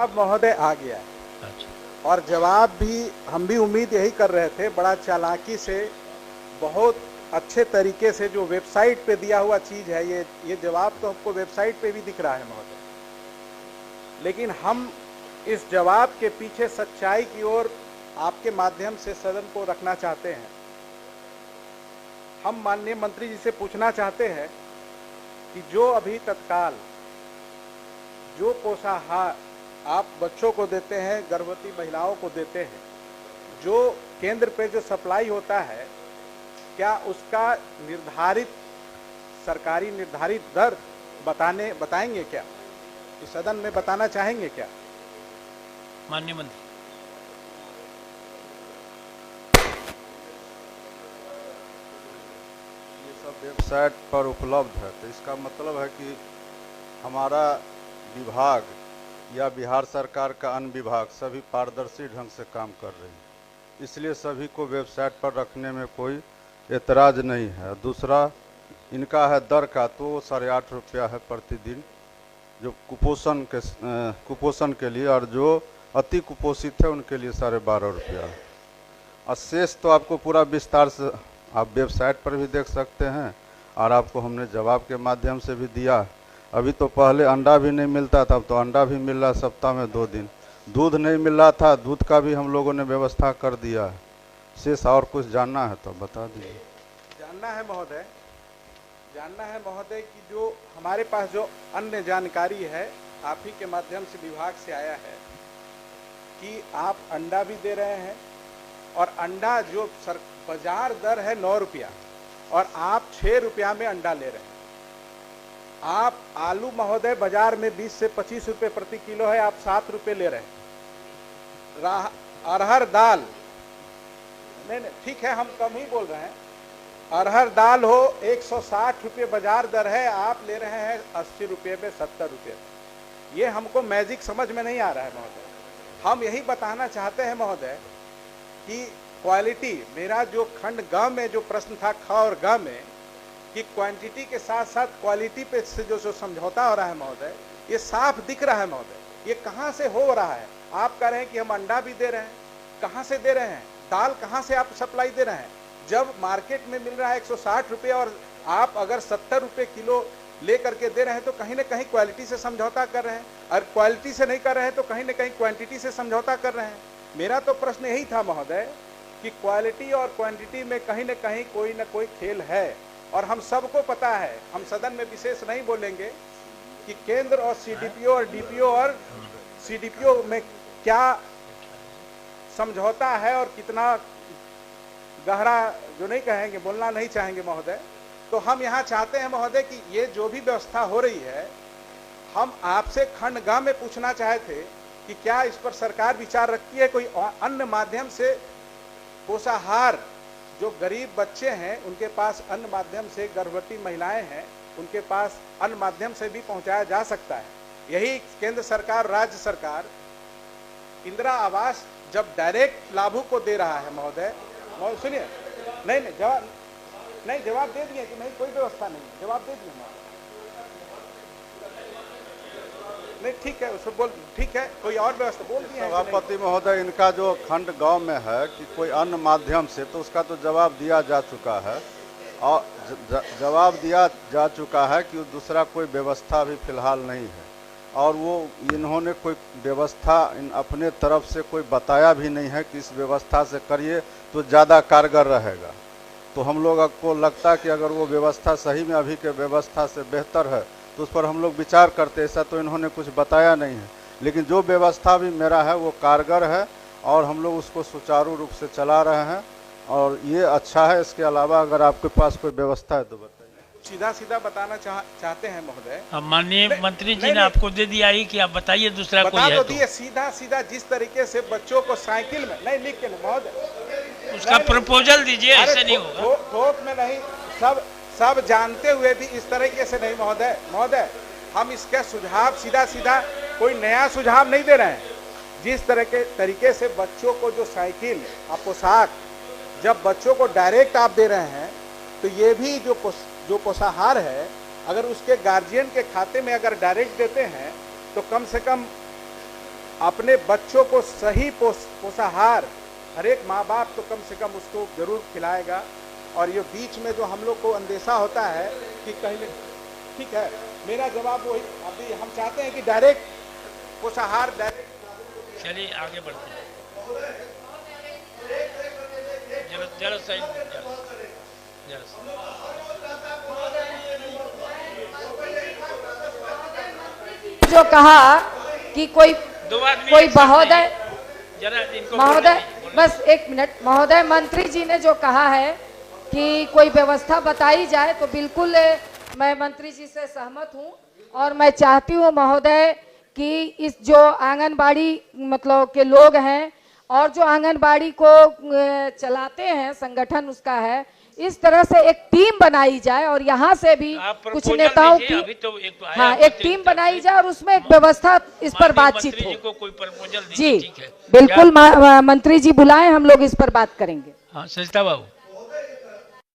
जवाब महोदय आ गया है। अच्छा। और जवाब भी हम भी उम्मीद यही कर रहे थे, बड़ा चालाकी से, बहुत अच्छे तरीके से जो वेबसाइट पे दिया हुआ चीज़ है, ये जवाब तो हमको वेबसाइट पे भी दिख रहा है महोदय, लेकिन हम इस जवाब के पीछे सच्चाई की ओर आपके माध्यम से सदन को रखना चाहते हैं। हम माननीय मंत्री जी से पूछना चाहते हैं कि जो अभी तत्काल जो पोषाहार आप बच्चों को देते हैं, गर्भवती महिलाओं को देते हैं, जो केंद्र पे जो सप्लाई होता है, क्या उसका निर्धारित सरकारी निर्धारित दर बताएंगे क्या? इस सदन में बताना चाहेंगे क्या माननीय मंत्री? ये सब वेबसाइट पर उपलब्ध है, तो इसका मतलब है कि हमारा विभाग या बिहार सरकार का अन्य विभाग सभी पारदर्शी ढंग से काम कर रही है, इसलिए सभी को वेबसाइट पर रखने में कोई एतराज़ नहीं है। दूसरा, इनका है दर का, तो 8.5 रुपया है प्रतिदिन जो कुपोषण के लिए, और जो अति कुपोषित है उनके लिए 12.5 रुपया है। और शेष तो आपको पूरा विस्तार से आप वेबसाइट पर भी देख सकते हैं, और आपको हमने जवाब के माध्यम से भी दिया। अभी तो पहले अंडा भी नहीं मिलता था, अब तो अंडा भी मिल रहा सप्ताह में 2 दिन। दूध नहीं मिल रहा था, दूध का भी हम लोगों ने व्यवस्था कर दिया है। शेष और कुछ जानना है तो बता दीजिए। जानना है महोदय कि जो हमारे पास जो अन्य जानकारी है आप ही के माध्यम से विभाग से आया है कि आप अंडा भी दे रहे हैं, और अंडा जो बाजार दर है 9 रुपया, और आप 6 रुपया में अंडा ले रहे हैं। आप आलू महोदय बाजार में 20 से 25 रुपये प्रति किलो है, आप 7 रुपये ले रहे हैं। अरहर दाल, नहीं ठीक है, हम कम ही बोल रहे हैं। अरहर दाल हो 160 रुपये बाजार दर है, आप ले रहे हैं 80 रुपये में, 70 रुपये। ये हमको मैजिक समझ में नहीं आ रहा है महोदय। हम यही बताना चाहते हैं महोदय कि क्वालिटी, मेरा जो खंड ग में जो प्रश्न था, ख और ग में, कि क्वांटिटी के साथ साथ क्वालिटी पे से जो समझौता हो रहा है महोदय, ये साफ दिख रहा है महोदय। ये कहाँ से हो रहा है? आप कह रहे हैं कि हम अंडा भी दे रहे हैं, कहाँ से दे रहे हैं? दाल कहाँ से आप सप्लाई दे रहे हैं? जब मार्केट में मिल रहा है 160 रुपये, और आप अगर 70 रुपये किलो ले करके दे रहे हैं, तो कहीं ना कहीं क्वालिटी से समझौता कर रहे हैं, और क्वालिटी से नहीं कर रहे हैं तो कहीं ना कहीं क्वांटिटी से समझौता कर रहे हैं। मेरा तो प्रश्न यही था महोदय कि क्वालिटी और क्वांटिटी में कहीं ना कहीं कोई ना कोई खेल है, और हम सबको पता है। हम सदन में विशेष नहीं बोलेंगे कि केंद्र और सीडीपीओ और डीपीओ और सीडीपीओ में क्या समझौता है और कितना गहरा, जो नहीं कहेंगे, बोलना नहीं चाहेंगे महोदय। तो हम यहाँ चाहते हैं महोदय कि ये जो भी व्यवस्था हो रही है, हम आपसे खंड ग में पूछना चाहे थे कि क्या इस पर सरकार विचार रखती है, कोई अन्य माध्यम से पोषाहार, जो गरीब बच्चे हैं उनके पास अन्य माध्यम से, गर्भवती महिलाएं हैं उनके पास अन्य माध्यम से भी पहुंचाया जा सकता है। यही केंद्र सरकार, राज्य सरकार इंदिरा आवास जब डायरेक्ट लाभुक को दे रहा है महोदय, सुनिए, नहीं जवाब दे दिए कि नहीं, कोई व्यवस्था नहीं, जवाब दे दिए महोदय। नहीं ठीक है, उसको बोल, ठीक है, कोई और व्यवस्था बोल दिए हैं। सभापति महोदय, इनका जो खंड गांव में है कि कोई अन्य माध्यम से, तो उसका तो जवाब दिया जा चुका है, और जवाब दिया जा चुका है कि दूसरा कोई व्यवस्था अभी फिलहाल नहीं है, और वो इन्होंने कोई व्यवस्था अपने तरफ से कोई बताया भी नहीं है कि इस व्यवस्था से करिए तो ज़्यादा कारगर रहेगा। तो हम लोग को लगता है कि अगर वो व्यवस्था सही में अभी के व्यवस्था से बेहतर है तो उस पर हम लोग विचार करते। ऐसा तो इन्होंने कुछ बताया नहीं है, लेकिन जो व्यवस्था भी मेरा है वो कारगर है, और हम लोग उसको सुचारू रूप से चला रहे हैं, और ये अच्छा है। इसके अलावा अगर आपके पास कोई व्यवस्था है तो बताइए। सीधा सीधा बताना चाहते हैं महोदय। अब माननीय मंत्री जी ने आपको दे दिया ही कि आप बताइए, दूसरा कोई है तो सीधा सीधा जिस तरीके से बच्चों को साइकिल में, नहीं लिख के नहीं महोदय, उसका प्रपोजल दीजिए, ऐसे नहीं होगा। थोक में नहीं, सब जानते हुए भी इस तरीके से नहीं महोदय। हम इसका सुझाव सीधा सीधा कोई नया सुझाव नहीं दे रहे हैं। जिस तरह के तरीके से बच्चों को जो साइकिल और पोशाक, जब बच्चों को डायरेक्ट आप दे रहे हैं, तो ये भी जो पोषाहार है, अगर उसके गार्जियन के खाते में अगर डायरेक्ट देते हैं तो कम से कम अपने बच्चों को सही पोषाहार हर एक माँ बाप तो कम से कम उसको जरूर खिलाएगा। और ये बीच में जो हम लोग को अंदेशा होता है कि कहीं, ठीक है, मेरा जवाब वही, अभी हम चाहते हैं कि डायरेक्ट पोषाहार डायरेक्ट। चलिए आगे बढ़ते हैं। जरा साइड जो कहा कि कोई महोदय, महोदय बस एक मिनट, महोदय मंत्री जी ने जो कहा है कि कोई व्यवस्था बताई जाए, तो बिल्कुल मैं मंत्री जी से सहमत हूं। और मैं चाहती हूं महोदय कि इस जो आंगनबाड़ी मतलब के लोग हैं और जो आंगनबाड़ी को चलाते हैं, संगठन उसका है, इस तरह से एक टीम बनाई जाए और यहाँ से भी कुछ नेताओं की एक टीम बनाई जाए और उसमें एक व्यवस्था इस पर बातचीत हो। को कोई प्रपोजल जी बिल्कुल मंत्री जी बुलाएं, हम लोग इस पर बात करेंगे। हाँ सरिता बाबू।